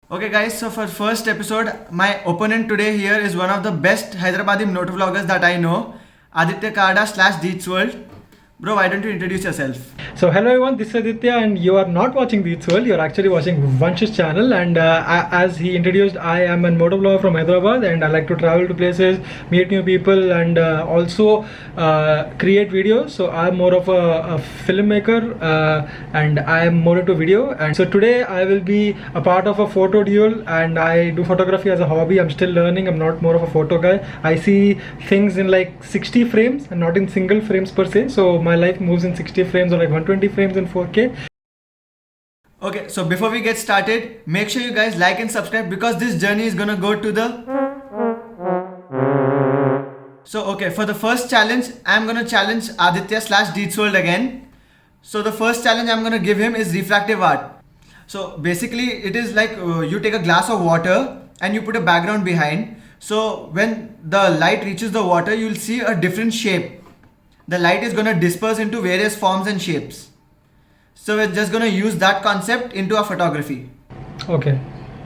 Okay guys, so for first episode, my opponent today here is one of the best Hyderabadi motovloggers that I know, Aditya Kada slash Deets World. Bro, why don't you introduce yourself? So hello everyone, this is Aditya and you are not watching Deets World, you're actually watching Vansh's channel. And as he introduced, I am a motovlogger from Hyderabad and I like to travel to places, meet new people and also create videos. So I'm more of a filmmaker and I am more into video. And so today I will be a part of a photo duel, and I do photography as a hobby. I'm still learning, I'm not more of a photo guy. I see things in like 60 frames and not in single frames per se. So my life moves in 60 frames or like 120 frames in 4K. Okay, so before we get started, make sure you guys like and subscribe because this journey is gonna go to the... So okay, for the first challenge, I'm gonna challenge Aditya slash Deets World again. So the first challenge I'm gonna give him is refractive art. So basically it is like you take a glass of water and you put a background behind. So when the light reaches the water, you'll see a different shape. The light is going to disperse into various forms and shapes. So we're just going to use that concept into our photography. Okay,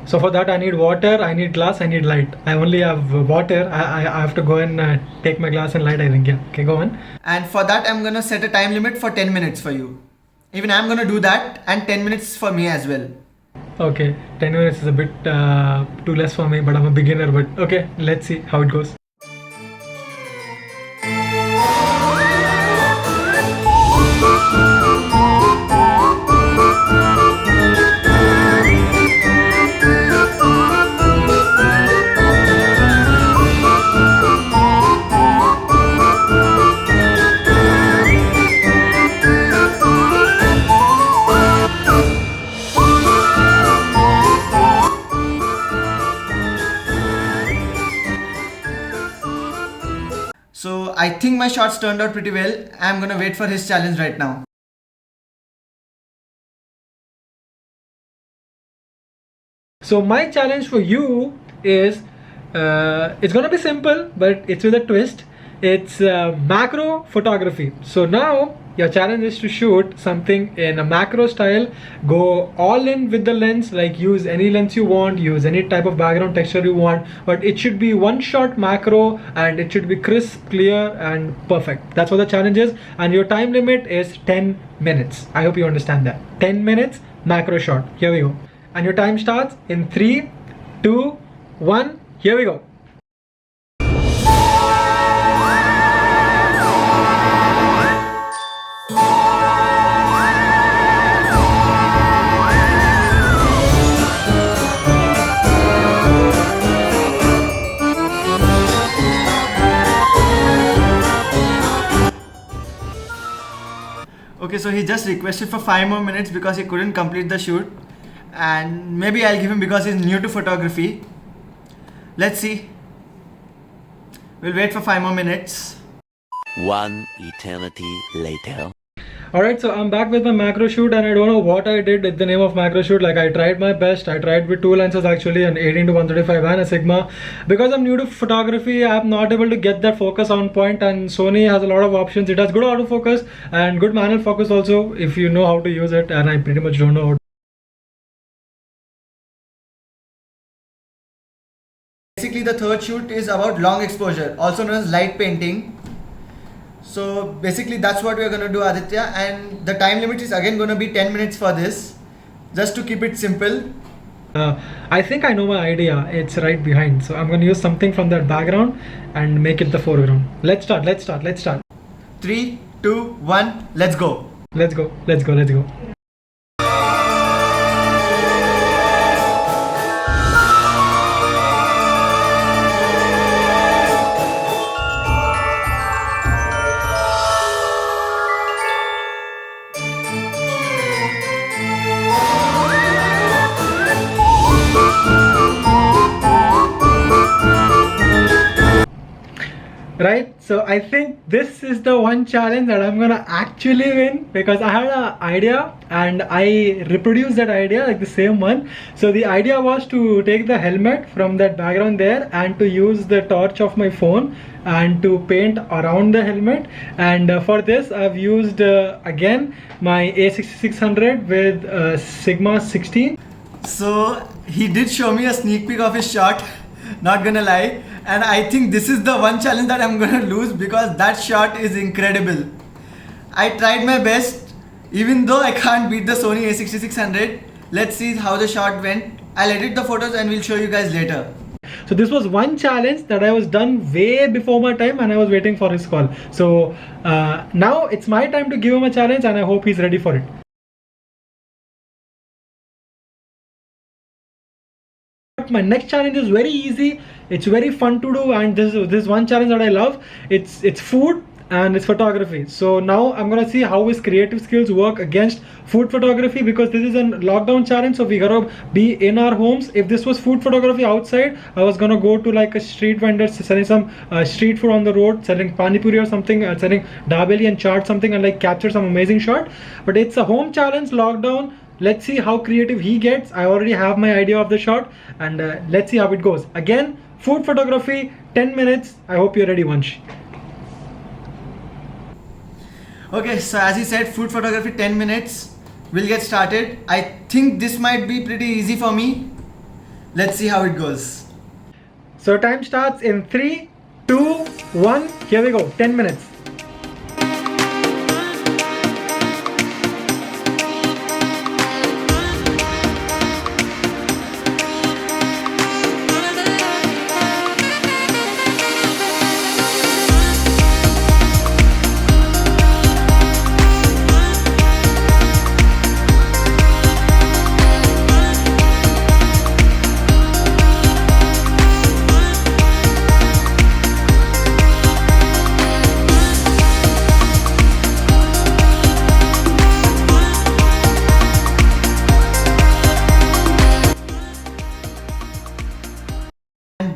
so for that I need water, I need glass, I need light. I only have water. I have to go and take my glass and light, I think. Yeah, okay, go on. And for that I'm going to set a time limit for 10 minutes for you. Even I'm going to do that, and 10 minutes for me as well. Okay, 10 minutes is a bit too less for me, but I'm a beginner. But okay, let's see how it goes. So I think my shots turned out pretty well. I'm going to wait for his challenge right now. So my challenge for you is, it's gonna be simple, but it's with a twist. It's macro photography. So now your challenge is to shoot something in a macro style. Go all in with the lens, like use any lens you want, use any type of background texture you want, but it should be one shot macro and it should be crisp, clear and perfect. That's what the challenge is, and your time limit is 10 minutes. I hope you understand that. 10 minutes macro shot. Here we go. And your time starts in 3, 2, 1. Here we go. Okay, so he just requested for 5 more minutes because he couldn't complete the shoot. And maybe I'll give him because he's new to photography. Let's see. We'll wait for 5 more minutes. One eternity later. Alright, so I'm back with my macro shoot and I don't know what I did with the name of macro shoot. Like I tried my best. I tried with two lenses actually, an 18-135 and a Sigma. Because I'm new to photography, I'm not able to get that focus on point, and Sony has a lot of options. It has good autofocus and good manual focus also if you know how to use it, and I pretty much don't know how to. Basically the third shoot is about long exposure, also known as light painting. So basically that's what we're going to do, Aditya, and the time limit is again going to be 10 minutes for this, just to keep it simple. I think I know my idea. It's right behind, so I'm going to use something from that background and make it the foreground. Let's start. 3, 2, 1, let's go. Let's go. Right, so I think this is the one challenge that I'm gonna actually win, because I had an idea and I reproduced that idea, like the same one. So the idea was to take the helmet from that background there and to use the torch of my phone and to paint around the helmet. And for this I've used again my A6600 with Sigma 16. So he did show me a sneak peek of his shot, not gonna lie, and I think this is the one challenge that I'm gonna lose because that shot is incredible. I tried my best, even though I can't beat the Sony a6600. Let's see how the shot went. I'll edit the photos and we'll show you guys later. So this was one challenge that I was done way before my time and I was waiting for his call. So now it's my time to give him a challenge and I hope he's ready for it. My next challenge is very easy. It's very fun to do, and this is one challenge that I love. It's food and it's photography. So now I'm gonna see how his creative skills work against food photography, because this is a lockdown challenge, so we gotta be in our homes. If this was food photography outside, I was gonna go to like a street vendor selling some street food on the road, selling pani puri or something, selling dabeli and chaat something, and like capture some amazing shot. But it's a home challenge, lockdown. Let's see how creative he gets. I already have my idea of the shot, and let's see how it goes. Again, food photography, 10 minutes. I hope you're ready, Vansh. Okay, so as he said, food photography 10 minutes. We'll get started. I think this might be pretty easy for me. Let's see how it goes. So time starts in 3, 2, 1. Here we go. 10 minutes.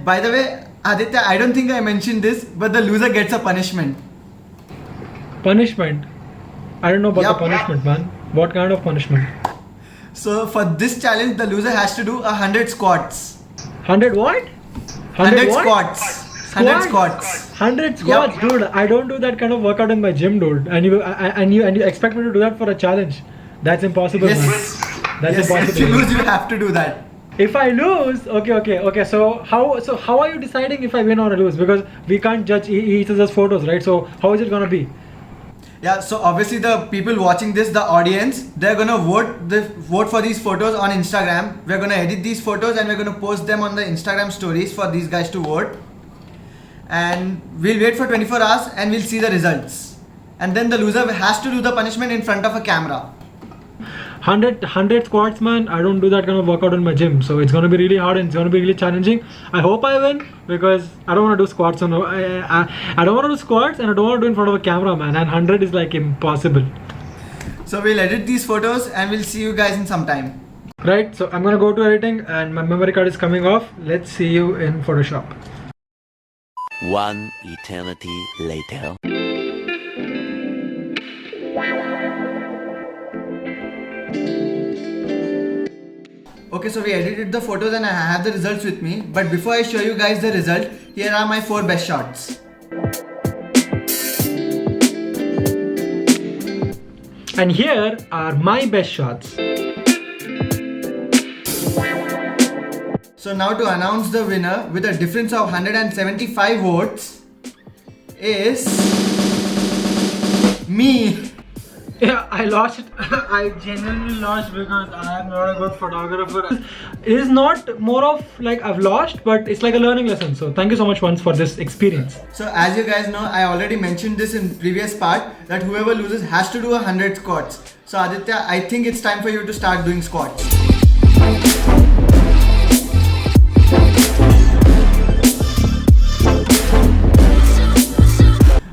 By the way, Aditya, I don't think I mentioned this, but the loser gets a punishment. Punishment? I don't know about Yup. the punishment, man. What kind of punishment? So for this challenge, the loser has to do 100 squats. 100 what? 100 what? squats. 100 squats. 100 squats, Yup. dude. I don't do that kind of workout in my gym, dude. And you expect me to do that for a challenge? That's impossible, Yes. man. That's Yes, impossible. if you lose, you have to do that. If I lose, okay. So how are you deciding if I win or I lose? Because we can't judge each other's photos, right? So how is it gonna be? Yeah, so obviously the people watching this, the audience, they're gonna vote for these photos on Instagram. We're gonna edit these photos and we're gonna post them on the Instagram stories for these guys to vote. And we'll wait for 24 hours and we'll see the results. And then the loser has to do the punishment in front of a camera. 100 squats, man. I don't do that kind of workout in my gym, so it's gonna be really hard and it's gonna be really challenging. I hope I win, because I don't want to do squats. I don't want to do squats and I don't want to do in front of a camera, man. And 100 is like impossible. So we'll edit these photos and we'll see you guys in some time. Right. So I'm gonna go to editing and my memory card is coming off. Let's see you in Photoshop. One eternity later. Okay, so we edited the photos and I have the results with me. But before I show you guys the result, here are my 4 best shots. And here are my best shots. So now to announce the winner with a difference of 175 votes is me. Yeah, I lost. I genuinely lost because I am not a good photographer. It is not more of like I've lost, but it's like a learning lesson. So thank you so much once for this experience. So as you guys know, I already mentioned this in previous part that whoever loses has to do 100 squats. So Aditya, I think it's time for you to start doing squats.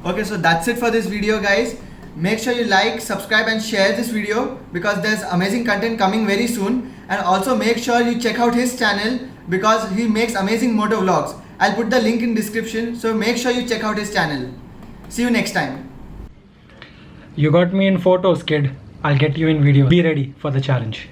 Okay, so that's it for this video, guys. Make sure you like, subscribe and share this video because there's amazing content coming very soon. And also make sure you check out his channel because he makes amazing moto vlogs. I'll put the link in description, so make sure you check out his channel. See you next time. You got me in photos, kid. I'll get you in video. Be ready for the challenge.